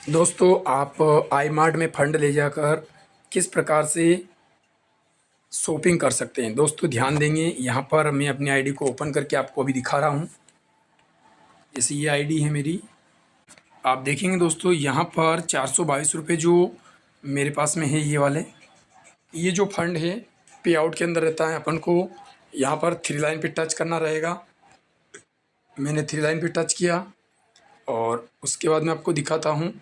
दोस्तों आप आई मार्ट में फ़ंड ले जाकर किस प्रकार से शॉपिंग कर सकते हैं। दोस्तों ध्यान देंगे, यहाँ पर मैं अपनी आईडी को ओपन करके आपको अभी दिखा रहा हूँ। जैसे ये आईडी है मेरी, आप देखेंगे दोस्तों यहाँ पर 422 रुपये जो मेरे पास में है, ये वाले ये जो फंड है पे आउट के अंदर रहता है। अपन को यहाँ पर थ्री लाइन पे टच करना रहेगा। मैंने थ्री लाइन पे टच किया और उसके बाद मैं आपको दिखाता हूँ।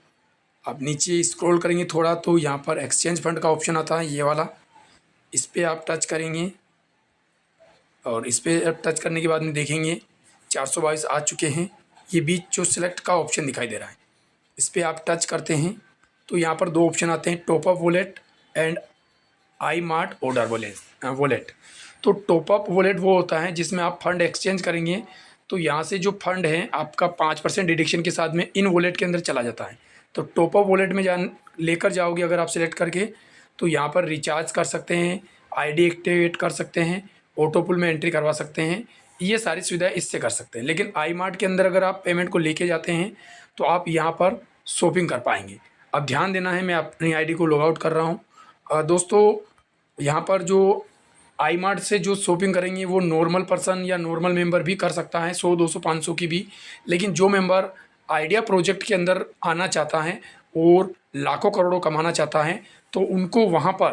आप नीचे स्क्रॉल करेंगे थोड़ा तो यहाँ पर एक्सचेंज फंड का ऑप्शन आता है, ये वाला। इस पर आप टच करेंगे और इस पर टच करने के बाद में देखेंगे 422 आ चुके हैं। ये बीच जो सिलेक्ट का ऑप्शन दिखाई दे रहा है, इस पर आप टच करते हैं तो यहाँ पर दो ऑप्शन आते हैं, top up wallet and I mart order wallet. तो टॉप अप वॉलेट वो होता है जिसमें आप फंड एक्सचेंज करेंगे तो यहाँ से जो फंड है आपका 5% डिडक्शन के साथ में इन वॉलेट के अंदर चला जाता है। तो टॉप अप वॉलेट में लेकर जाओगे अगर आप सिलेक्ट करके, तो यहाँ पर रिचार्ज कर सकते हैं, आईडी एक्टिवेट कर सकते हैं, ऑटो पुल में एंट्री करवा सकते हैं। ये सारी सुविधाएं इससे कर सकते हैं। लेकिन आई मार्ट के अंदर अगर आप पेमेंट को लेके जाते हैं तो आप यहाँ पर शॉपिंग कर पाएंगे। अब ध्यान देना है, मैं अपनी आईडी को लॉग आउट कर रहा हूँ। दोस्तों यहाँ पर जो आई मार्ट से जो शॉपिंग करेंगे वो नॉर्मल पर्सन या नॉर्मल मेंबर भी कर सकता है, 100 200 500 की भी। लेकिन जो मेंबर आइडिया प्रोजेक्ट के अंदर आना चाहता है और लाखों करोड़ों कमाना चाहता है तो उनको वहाँ पर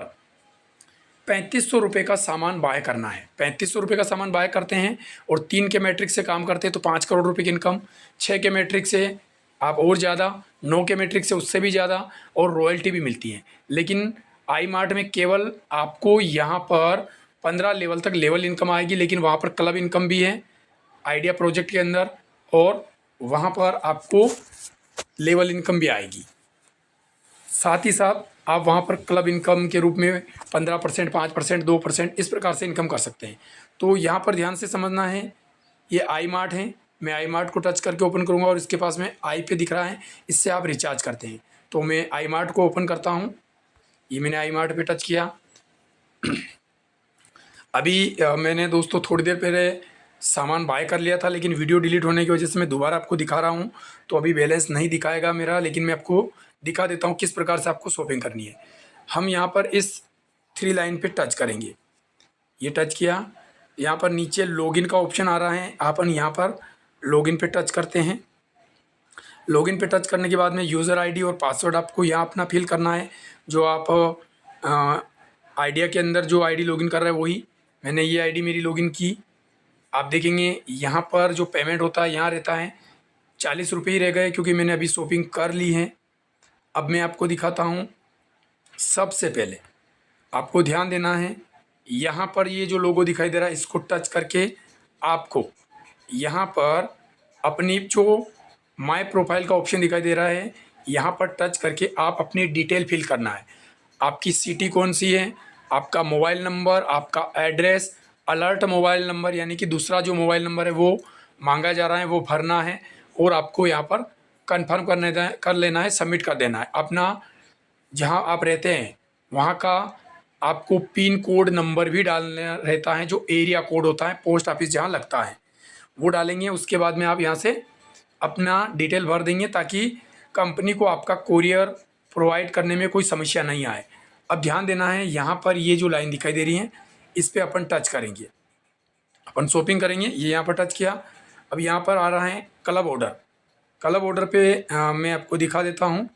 3500 रुपये का सामान बाय करना है। 3500 रुपये का सामान बाय करते हैं और 3 के मैट्रिक से काम करते हैं तो 5 करोड़ रुपये की इनकम, 6 के मैट्रिक से आप और ज़्यादा, 9 के मैट्रिक से उससे भी ज़्यादा, और रॉयल्टी भी मिलती है। लेकिन आई मार्ट में केवल आपको यहाँ पर 15 लेवल तक लेवल इनकम आएगी, लेकिन वहाँ पर क्लब इनकम भी है आइडिया प्रोजेक्ट के अंदर, और वहाँ पर आपको लेवल इनकम भी आएगी। साथ ही साथ आप वहाँ पर क्लब इनकम के रूप में 15%, 5%, 2% इस प्रकार से इनकम कर सकते हैं। तो यहाँ पर ध्यान से समझना है, ये आई मार्ट है। मैं आई मार्ट को टच करके ओपन करूँगा और इसके पास में आई पे दिख रहा है, इससे आप रिचार्ज करते हैं। तो मैं आई मार्ट को ओपन करता हूँ। ये मैंने आई मार्ट पे टच किया। अभी मैंने दोस्तों थोड़ी देर पहले सामान बाय कर लिया था, लेकिन वीडियो डिलीट होने की वजह से मैं दोबारा आपको दिखा रहा हूँ। तो अभी बैलेंस नहीं दिखाएगा मेरा, लेकिन मैं आपको दिखा देता हूँ किस प्रकार से आपको शॉपिंग करनी है। हम यहाँ पर इस थ्री लाइन पे टच करेंगे। ये टच किया, यहाँ पर नीचे लॉगिन का ऑप्शन आ रहा है, अपन यहाँ पर लॉगिन पे टच करते हैं। लॉगिन पे टच करने के बाद में यूज़र आईडी और पासवर्ड आपको यहाँ अपना फिल करना है। जो आप आइडिया के अंदर जो आईडी लॉगिन कर रहे हैं वही, मैंने ये आईडी मेरी लॉगिन की। आप देखेंगे यहाँ पर जो पेमेंट होता है यहाँ रहता है 40 रुपये ही रह गए, क्योंकि मैंने अभी शॉपिंग कर ली है। अब मैं आपको दिखाता हूँ। सबसे पहले आपको ध्यान देना है, यहाँ पर ये जो लोगो दिखाई दे रहा है इसको टच करके आपको यहाँ पर अपनी जो माय प्रोफाइल का ऑप्शन दिखाई दे रहा है, यहाँ पर टच करके आप अपनी डिटेल फिल करना है। आपकी सिटी कौन सी है, आपका मोबाइल नंबर, आपका एड्रेस, अलर्ट मोबाइल नंबर यानी कि दूसरा जो मोबाइल नंबर है वो मांगा जा रहा है वो भरना है, और आपको यहाँ पर कंफर्म कर लेना है, सबमिट कर देना है। अपना जहाँ आप रहते हैं वहाँ का आपको पिन कोड नंबर भी डालना रहता है, जो एरिया कोड होता है पोस्ट ऑफिस जहाँ लगता है वो डालेंगे। उसके बाद में आप यहाँ से अपना डिटेल भर देंगे ताकि कंपनी को आपका कोरियर प्रोवाइड करने में कोई समस्या नहीं आए। अब ध्यान देना है, यहाँ पर ये जो लाइन दिखाई दे रही है इस पर अपन टच करेंगे, अपन शॉपिंग करेंगे। ये यहाँ पर टच किया। अब यहाँ पर आ रहा है क्लब ऑर्डर। क्लब ऑर्डर पे मैं आपको दिखा देता हूँ।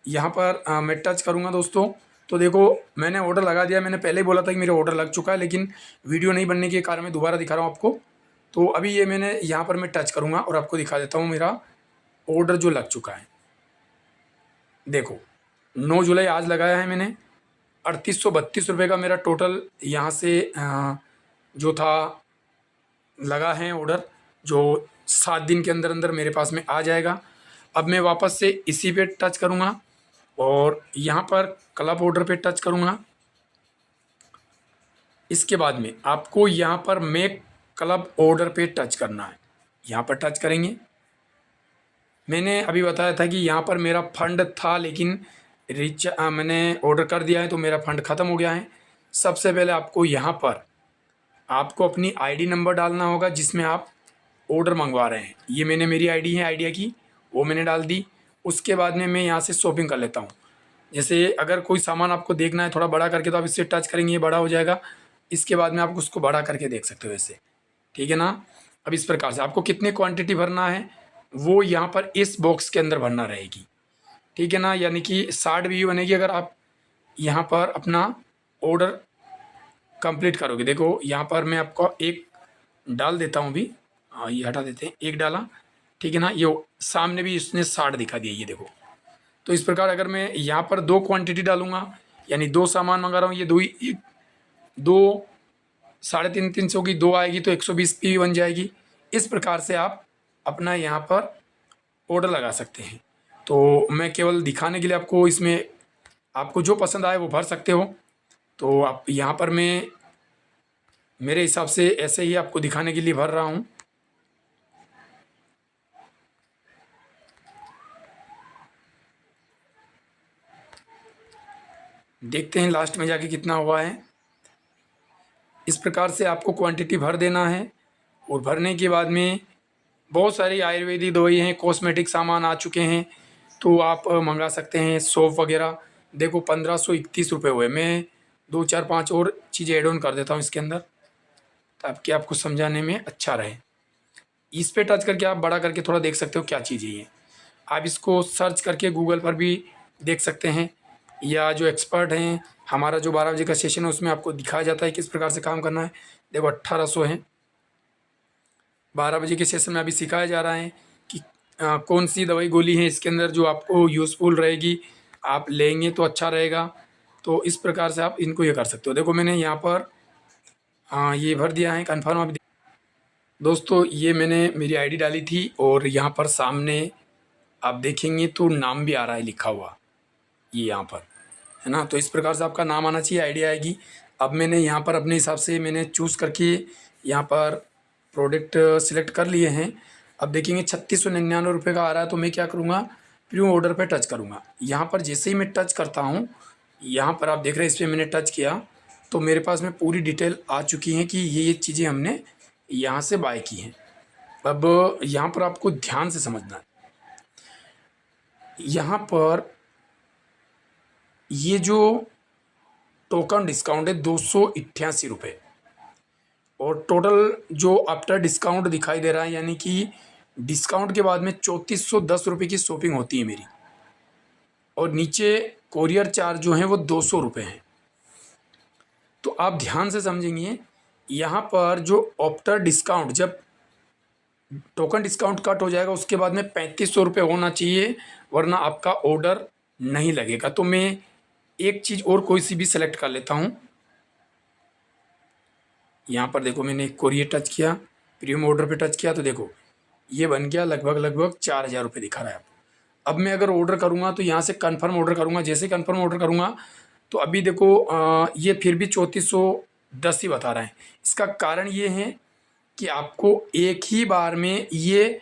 यहाँ पर मैं टच करूँगा दोस्तों, तो देखो मैंने ऑर्डर लगा दिया। मैंने पहले ही बोला था कि मेरा ऑर्डर लग चुका है, लेकिन वीडियो नहीं बनने के कारण मैं दोबारा दिखा रहा हूँ आपको। तो अभी ये मैंने यहाँ पर मैं टच करूँगा और आपको दिखा देता हूँ मेरा ऑर्डर जो लग चुका है। देखो 9 जुलाई आज लगाया है मैंने। 3832 रुपये का मेरा टोटल यहाँ से जो था लगा है ऑर्डर, जो 7 दिन के अंदर अंदर मेरे पास में आ जाएगा। अब मैं वापस से इसी पे टच करूँगा और यहाँ पर क्लब ऑर्डर पे टच करूँगा। इसके बाद में आपको यहाँ पर मेक क्लब ऑर्डर पे टच करना है। यहाँ पर टच करेंगे। मैंने अभी बताया था कि यहाँ पर मेरा फंड था, लेकिन मैंने ऑर्डर कर दिया है तो मेरा फंड ख़त्म हो गया है। सबसे पहले आपको यहाँ पर आपको अपनी आईडी नंबर डालना होगा जिसमें आप ऑर्डर मंगवा रहे हैं। ये मेरी आईडी है आइडिया की, वो मैंने डाल दी। उसके बाद में मैं यहाँ से शॉपिंग कर लेता हूँ। जैसे अगर कोई सामान आपको देखना है थोड़ा बड़ा करके, तो आप इससे टच करेंगे, ये बड़ा हो जाएगा। इसके बाद में आप उसको बड़ा करके देख सकते हो ऐसे, ठीक है ना। अब इस प्रकार से आपको कितनी क्वांटिटी भरना है वो यहाँ पर इस बॉक्स के अंदर भरना रहेगी, ठीक है ना। यानी कि 60 वीडियो बनेगी अगर आप यहाँ पर अपना ऑर्डर कंप्लीट करोगे। देखो यहाँ पर मैं आपको एक डाल देता हूँ अभी, हाँ ये हटा देते हैं, एक डाला, ठीक है ना। ये सामने भी इसने 60 दिखा दिया, ये देखो। तो इस प्रकार अगर मैं यहाँ पर 2 क्वांटिटी डालूँगा, यानी 2 सामान मंगा रहा हूँ, ये 2 ही, एक 2 350 की 2 आएगी तो 120 की बन जाएगी। इस प्रकार से आप अपना यहाँ पर ऑर्डर लगा सकते हैं। तो मैं केवल दिखाने के लिए आपको इसमें, आपको जो पसंद आए वो भर सकते हो। तो आप यहाँ पर मैं मेरे हिसाब से ऐसे ही आपको दिखाने के लिए भर रहा हूँ। देखते हैं लास्ट में जाके कितना हुआ है। इस प्रकार से आपको क्वांटिटी भर देना है, और भरने के बाद में बहुत सारी आयुर्वेदिक दवाई हैं, कॉस्मेटिक सामान आ चुके हैं, तो आप मंगा सकते हैं। सोप वगैरह देखो 1531 रुपये हुए। मैं 2 4 5 और चीज़ें एड ऑन कर देता हूँ इसके अंदर, ताकि आपको समझाने में अच्छा रहे। इस पे टच करके आप बड़ा करके थोड़ा देख सकते हो क्या चीज़ है ये। आप इसको सर्च करके गूगल पर भी देख सकते हैं, या जो एक्सपर्ट हैं, हमारा जो 12 बजे का सेशन है उसमें आपको दिखाया जाता है किस प्रकार से काम करना है। देखो 1800 है, 12 बजे के सेशन में अभी सिखाया जा रहा है कि कौन सी दवाई गोली है इसके अंदर जो आपको यूज़फुल रहेगी, आप लेंगे तो अच्छा रहेगा। तो इस प्रकार से आप इनको ये कर सकते हो। देखो मैंने यहाँ पर ये भर दिया है कन्फर्म। अभी दोस्तों ये मैंने मेरी आईडी डाली थी, और यहाँ पर सामने आप देखेंगे तो नाम भी आ रहा है लिखा हुआ, ये यहाँ पर है ना। तो इस प्रकार से आपका नाम आना चाहिए, आईडी आएगी। अब मैंने यहाँ पर अपने हिसाब से मैंने चूज़ करके यहाँ पर प्रोडक्ट सिलेक्ट कर लिए हैं। अब देखेंगे 3699 रुपये का आ रहा है, तो मैं क्या करूँगा, प्री ऑर्डर पे टच करूँगा। यहाँ पर जैसे ही मैं टच करता हूँ, यहाँ पर आप देख रहे हैं, इस पर मैंने टच किया तो मेरे पास में पूरी डिटेल आ चुकी हैं कि ये चीज़ें हमने यहाँ से बाय की हैं। अब यहाँ पर आपको ध्यान से समझना है, यहाँ पर ये जो टोकन डिस्काउंट है 288 रुपये, और टोटल जो आफ्टर डिस्काउंट दिखाई दे रहा है, यानी कि डिस्काउंट के बाद में 3410 रुपये की शॉपिंग होती है मेरी। और नीचे कोरियर चार्ज जो है वो 200 रुपये हैं। तो आप ध्यान से समझेंगे, यहाँ पर जो आफ्टर डिस्काउंट, जब टोकन डिस्काउंट कट हो जाएगा उसके बाद में 3500 रुपये होना चाहिए, वरना आपका ऑर्डर नहीं लगेगा। तो मैं एक चीज़ और कोई सी भी सेलेक्ट कर लेता हूँ। यहाँ पर देखो मैंने कोरियर टच किया, प्रीमियम ऑर्डर पे टच किया, तो देखो ये बन गया लगभग 4000 रुपये दिखा रहा है। अब मैं अगर ऑर्डर करूँगा तो यहाँ से कन्फर्म ऑर्डर करूँगा। जैसे कन्फर्म ऑर्डर करूँगा तो अभी देखो ये फिर भी 3410 ही बता रहा है। इसका कारण ये है कि आपको एक ही बार में ये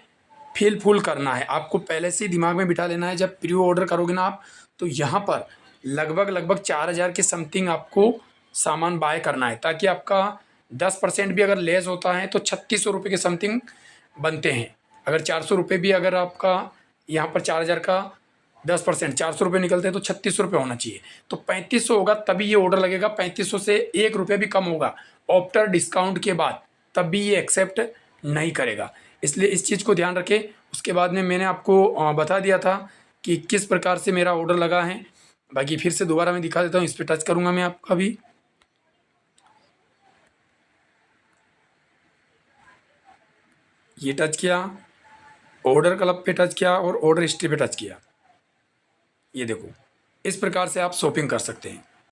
फिल फुल करना है। आपको पहले से ही दिमाग में बिठा लेना है, जब प्री ऑर्डर करोगे ना आप, तो यहाँ पर लगभग 4000 के समथिंग आपको सामान बाय करना है, ताकि आपका 10% भी अगर लेस होता है तो 3600 रुपये के समथिंग बनते हैं। अगर 400 रुपये भी अगर आपका यहाँ पर 4000 का 10% 400 रुपये निकलते हैं तो 3600 रुपये होना चाहिए। तो 3500 होगा तभी ये ऑर्डर लगेगा। 3500 से 1 रुपये भी कम होगा आफ्टर डिस्काउंट के बाद, तब भी ये एक्सेप्ट नहीं करेगा। इसलिए इस चीज़ को ध्यान रखें। उसके बाद में मैंने आपको बता दिया था कि किस प्रकार से मेरा ऑर्डर लगा है। बाकी फिर से दोबारा मैं दिखा देता हूँ। इस पर टच करूँगा मैं आपका भी, ये टच किया, ऑर्डर क्लब पे टच किया और ऑर्डर हिस्ट्री पे टच किया। ये देखो इस प्रकार से आप शॉपिंग कर सकते हैं।